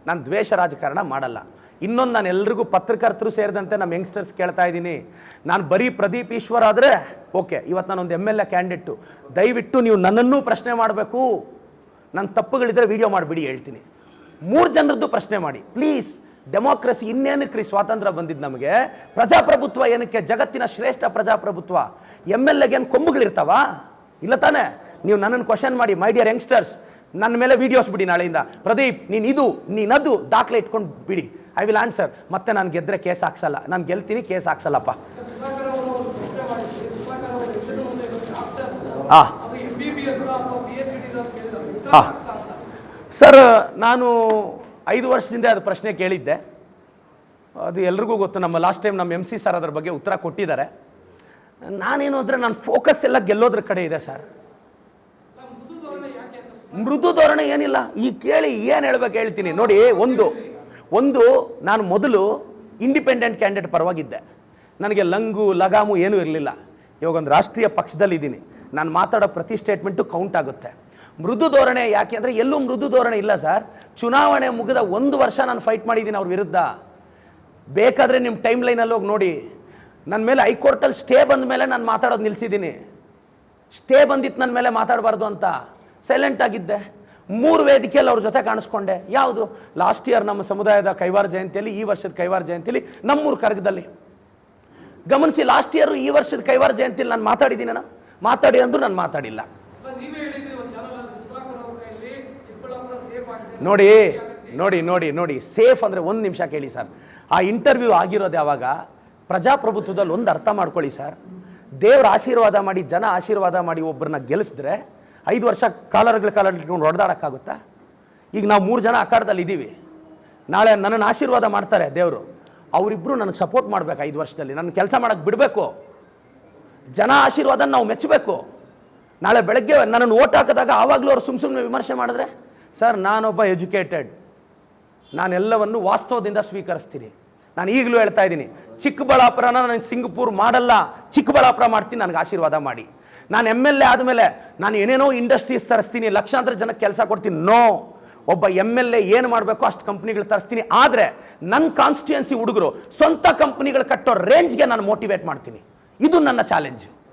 ನಾನು ದ್ವೇಷ ರಾಜಕಾರಣ ಮಾಡಲ್ಲ. ಇನ್ನೊಂದು, ನಾನು ಎಲ್ರಿಗೂ ಪತ್ರಕರ್ತರು ಸೇರಿದಂತೆ ನಮ್ಮ ಯಂಗ್ಸ್ಟರ್ಸ್ ಕೇಳ್ತಾ ಇದ್ದೀನಿ, ನಾನು ಬರೀ ಪ್ರದೀಪ್ ಈಶ್ವರ್ ಆದರೆ ಓಕೆ, ಇವತ್ತು ನಾನೊಂದು MLA ಕ್ಯಾಂಡಿಡೇಟು, ದಯವಿಟ್ಟು ನೀವು ನನ್ನನ್ನೂ ಪ್ರಶ್ನೆ ಮಾಡಬೇಕು. ನನ್ನ ತಪ್ಪುಗಳಿದ್ದರೆ ವೀಡಿಯೋ ಮಾಡಿಬಿಡಿ, ಹೇಳ್ತೀನಿ. 3 ಜನರದ್ದು ಪ್ರಶ್ನೆ ಮಾಡಿ ಪ್ಲೀಸ್. ಡೆಮೋಕ್ರಸಿ ಇನ್ನೇನಕ್ಕೆ ರೀ ಸ್ವಾತಂತ್ರ್ಯ ಬಂದಿದ್ದು ನಮಗೆ? ಪ್ರಜಾಪ್ರಭುತ್ವ ಏನಕ್ಕೆ? ಜಗತ್ತಿನ ಶ್ರೇಷ್ಠ ಪ್ರಜಾಪ್ರಭುತ್ವ. MLAಗೆ ಏನು ಕೊಂಬುಗಳಿರ್ತಾವ? ಇಲ್ಲ ತಾನೇ? ನೀವು ನನ್ನನ್ನು ಕ್ವಶನ್ ಮಾಡಿ, ಮೈ ಡಿಯರ್ ಯಂಗ್ಸ್ಟರ್ಸ್, ನನ್ನ ಮೇಲೆ ವೀಡಿಯೋಸ್ ಬಿಡಿ ನಾಳೆಯಿಂದ. ಪ್ರದೀಪ್ ನೀನದು ದಾಖಲೆ ಇಟ್ಕೊಂಡು ಬಿಡಿ, ಐ ವಿಲ್ ಆನ್ಸರ್. ಮತ್ತೆ ನಾನು ಗೆದ್ದರೆ ಕೇಸ್ ಹಾಕ್ಸಲ್ಲ, ನಾನು ಗೆಲ್ತೀನಿ, ಕೇಸ್ ಹಾಕ್ಸಲ್ಲಪ್ಪ. ಹಾಂ ಹಾಂ ಸರ್, ನಾನು 5 ವರ್ಷದಿಂದ ಅದು ಪ್ರಶ್ನೆ ಕೇಳಿದ್ದೆ. ಅದು ಎಲ್ರಿಗೂ ಗೊತ್ತು. ನಮ್ಮ ಲಾಸ್ಟ್ ಟೈಮ್ ನಮ್ಮ MC ಸರ್ ಅದರ ಬಗ್ಗೆ ಉತ್ತರ ಕೊಟ್ಟಿದ್ದಾರೆ. ನಾನೇನು ಅಂದರೆ ನನ್ನ ಫೋಕಸ್ ಎಲ್ಲ ಗೆಲ್ಲೋದ್ರ ಕಡೆ ಇದೆ ಸರ್. ಮೃದು ಧೋರಣೆ ಏನಿಲ್ಲ. ಈ ಕೇಳಿ ಏನು ಹೇಳ್ಬೇಕು ಹೇಳ್ತೀನಿ ನೋಡಿ. ಒಂದು ನಾನು ಮೊದಲು ಇಂಡಿಪೆಂಡೆಂಟ್ ಕ್ಯಾಂಡಿಡೇಟ್ ಪರವಾಗಿದ್ದೆ. ನನಗೆ ಲಂಗು ಲಗಾಮು ಏನೂ ಇರಲಿಲ್ಲ. ಇವಾಗ ಒಂದು ರಾಷ್ಟ್ರೀಯ ಪಕ್ಷದಲ್ಲಿದ್ದೀನಿ. ನಾನು ಮಾತಾಡೋ ಪ್ರತಿ ಸ್ಟೇಟ್ಮೆಂಟು ಕೌಂಟ್ ಆಗುತ್ತೆ. ಮೃದು ಧೋರಣೆ ಯಾಕೆ ಅಂದರೆ ಎಲ್ಲೂ ಮೃದು ಧೋರಣೆ ಇಲ್ಲ ಸರ್. ಚುನಾವಣೆ ಮುಗಿದ 1 ವರ್ಷ ನಾನು ಫೈಟ್ ಮಾಡಿದ್ದೀನಿ ಅವ್ರ ವಿರುದ್ಧ. ಬೇಕಾದರೆ ನಿಮ್ಮ ಟೈಮ್ ಲೈನಲ್ಲಿ ಹೋಗಿ ನೋಡಿ. ನನ್ನ ಮೇಲೆ ಹೈಕೋರ್ಟಲ್ಲಿ ಸ್ಟೇ ಬಂದ ಮೇಲೆ ನಾನು ಮಾತಾಡೋದು ನಿಲ್ಲಿಸಿದ್ದೀನಿ. ಸ್ಟೇ ಬಂದಿತ್ತು ನನ್ನ ಮೇಲೆ ಮಾತಾಡಬಾರ್ದು ಅಂತ. ಸೈಲೆಂಟ್ ಆಗಿದ್ದೆ. 3 ವೇದಿಕೆಯಲ್ಲಿ ಅವ್ರ ಜೊತೆ ಕಾಣಿಸ್ಕೊಂಡೆ. ಯಾವುದು? ಲಾಸ್ಟ್ ಇಯರ್ ನಮ್ಮ ಸಮುದಾಯದ ಕೈವಾರ ಜಯಂತಿಯಲ್ಲಿ, ಈ ವರ್ಷದ ಕೈವಾರ ಜಯಂತಿಯಲ್ಲಿ, ನಮ್ಮೂರು ಕರಗದಲ್ಲಿ. ಗಮನಿಸಿ, ಲಾಸ್ಟ್ ಇಯರು ಈ ವರ್ಷದ ಕೈವಾರ ಜಯಂತಿಯಲ್ಲಿ ನಾನು ಮಾತಾಡಿದ್ದೀನಿ. ಮಾತಾಡಿ ಅಂದರೂ ನಾನು ಮಾತಾಡಿಲ್ಲ. ನೋಡಿ ನೋಡಿ ನೋಡಿ ನೋಡಿ ಸೇಫ್ ಅಂದರೆ 1 ನಿಮಿಷ ಕೇಳಿ ಸರ್. ಆ ಇಂಟರ್ವ್ಯೂ ಆಗಿರೋದು ಯಾವಾಗ? ಪ್ರಜಾಪ್ರಭುತ್ವದಲ್ಲಿ ಒಂದು ಅರ್ಥ ಮಾಡ್ಕೊಳ್ಳಿ ಸರ್. ದೇವ್ರ ಆಶೀರ್ವಾದ ಮಾಡಿ, ಜನ ಆಶೀರ್ವಾದ ಮಾಡಿ ಒಬ್ಬರನ್ನ ಗೆಲ್ಲಿಸಿದ್ರೆ 5 ವರ್ಷ ಕಾಲರ್ಗಳು ಹೊಡೆದಾಡೋಕ್ಕಾಗುತ್ತಾ? ಈಗ ನಾವು 3 ಜನ ಅಖಾಡದಲ್ಲಿ ಇದ್ದೀವಿ. ನಾಳೆ ನನ್ನನ್ನು ಆಶೀರ್ವಾದ ಮಾಡ್ತಾರೆ ದೇವರು. ಅವರಿಬ್ಬರು ನನಗೆ ಸಪೋರ್ಟ್ ಮಾಡಬೇಕು. 5 ವರ್ಷದಲ್ಲಿ ನನ್ನ ಕೆಲಸ ಮಾಡೋಕ್ಕೆ ಬಿಡಬೇಕು. ಜನ ಆಶೀರ್ವಾದ ನಾವು ಮೆಚ್ಚಬೇಕು. ನಾಳೆ ಬೆಳಗ್ಗೆ ನನ್ನನ್ನು ಓಟ್ ಹಾಕಿದಾಗ ಆವಾಗಲೂ ಅವ್ರು ಸುಮ್ಮನೆ ವಿಮರ್ಶೆ ಮಾಡಿದ್ರೆ, ಸರ್ ನಾನೊಬ್ಬ ಎಜುಕೇಟೆಡ್, ನಾನೆಲ್ಲವನ್ನು ವಾಸ್ತವದಿಂದ ಸ್ವೀಕರಿಸ್ತೀನಿ. ನಾನು ಈಗಲೂ ಹೇಳ್ತಾ ಇದ್ದೀನಿ, ಚಿಕ್ಕಬಳ್ಳಾಪುರನ ನನಗೆ ಸಿಂಗಪೂರ್ ಮಾಡಲ್ಲ, ಚಿಕ್ಕಬಳ್ಳಾಪುರ ಮಾಡ್ತೀನಿ, ನನಗೆ ಆಶೀರ್ವಾದ ಮಾಡಿ. ನಾನು MLA ಆದಮೇಲೆ ನಾನು ಏನೇನೋ ಇಂಡಸ್ಟ್ರೀಸ್ ತರಿಸ್ತೀನಿ, ಲಕ್ಷಾಂತರ ಜನಕ್ಕೆ ಕೆಲಸ ಕೊಡ್ತೀನಿ. ನೋ, ಒಬ್ಬ MLA ಏನು ಮಾಡಬೇಕು ಅಷ್ಟು ಕಂಪ್ನಿಗಳು ತರಿಸ್ತೀನಿ. ಆದರೆ ನನ್ನ ಕಾನ್ಸ್ಟಿಟ್ಯೂನ್ಸಿ ಹುಡುಗರು ಸ್ವಂತ ಕಂಪ್ನಿಗಳು ಕಟ್ಟೋ ರೇಂಜ್ಗೆ ನಾನು ಮೋಟಿವೇಟ್ ಮಾಡ್ತೀನಿ. ಇದು ನನ್ನ ಚಾಲೆಂಜು.